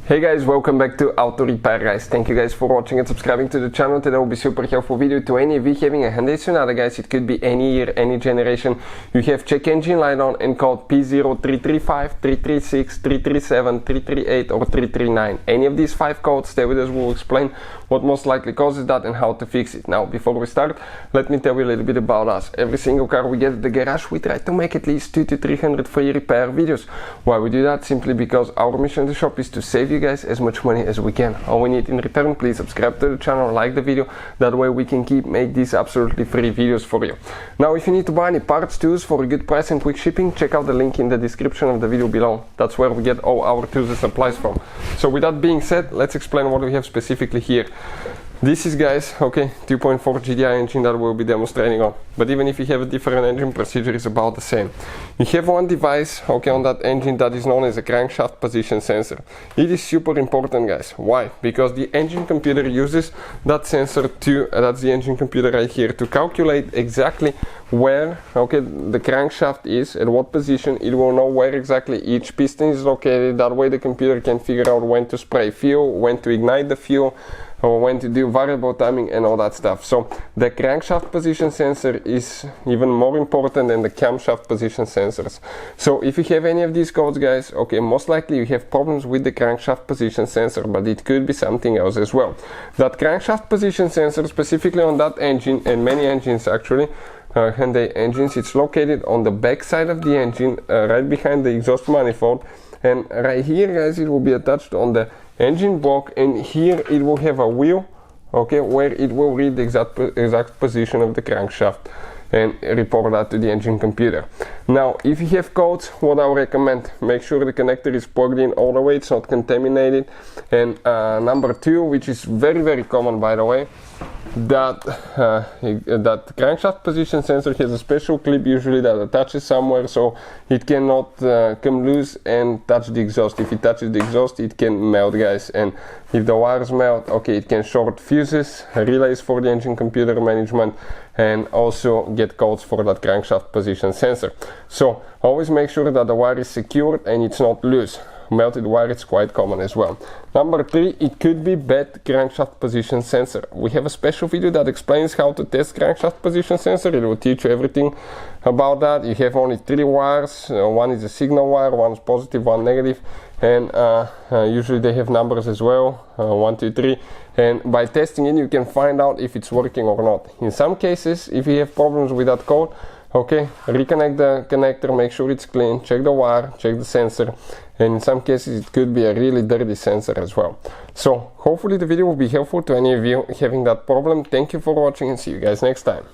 Hey guys, welcome back to Auto Repair guys. Thank you guys for watching and subscribing to the channel. Today will be super helpful video to any of you having a Hyundai Sonata guys. It could be any year, any generation. You have check engine light on and code P0335 P0336 P0337 P0338 or P0339. Any of these 5 codes, stay with us, we'll explain what most likely causes that and how to fix it. Now before we start, let me tell you a little bit about us. Every single car we get at the garage, we try to make at least 200 to 300 free repair videos. Why we do that? Simply because our mission in the shop is to save you guys as much money as we can. All we need in return, please subscribe to the channel, like the video, that way we can keep make these absolutely free videos for you. Now if you need to buy any parts tools for a good price and quick shipping, check out the link in the description of the video below. That's where we get all our tools and supplies from. So with that being said, let's explain what we have specifically here. This is, guys, okay, 2.4 GDI engine that we'll be demonstrating on. But even if you have a different engine, procedure is about the same. You have one device, okay, on that engine that is known as a crankshaft position sensor. It is super important, guys. Why? Because the engine computer uses that sensor to, that's the engine computer right here, to calculate exactly where, okay, the crankshaft is, at what position. It will know where exactly each piston is located. That way the computer can figure out when to spray fuel, when to ignite the fuel, or when to do variable timing and all that stuff. So the crankshaft position sensor is even more important than the camshaft position sensors. So if you have any of these codes, guys, okay, most likely you have problems with the crankshaft position sensor, but it could be something else as well. That crankshaft position sensor, specifically on that engine and many engines actually, Hyundai engines, it's located on the back side of the engine, right behind the exhaust manifold, and right here, guys, it will be attached on the engine block, and here it will have a wheel, okay, where it will read the exact position of the crankshaft and report that to the engine computer. Now if you have codes, what I would recommend, make sure the connector is plugged in all the way, it's not contaminated. And number 2, which is very common, by the way, that that crankshaft position sensor has a special clip usually that attaches somewhere, so it cannot come loose and touch the exhaust. If it touches the exhaust, it can melt, guys, and if the wires melt, okay, it can short fuses, relays for the engine computer management, and also get codes for that crankshaft position sensor. So always make sure that the wire is secured and it's not loose. Melted wire is quite common as well. Number 3, it could be bad crankshaft position sensor. We have a special video that explains how to test crankshaft position sensor. It will teach you everything about that. You have only 3 wires. One is a signal wire, one is positive, one negative, and usually they have numbers as well, 1, 2, 3. And by testing it, you can find out if it's working or not. In some cases, if you have problems with that code, okay, reconnect the connector, make sure it's clean, check the wire, check the sensor, and in some cases it could be a really dirty sensor as well. So hopefully the video will be helpful to any of you having that problem. Thank you for watching and see you guys next time.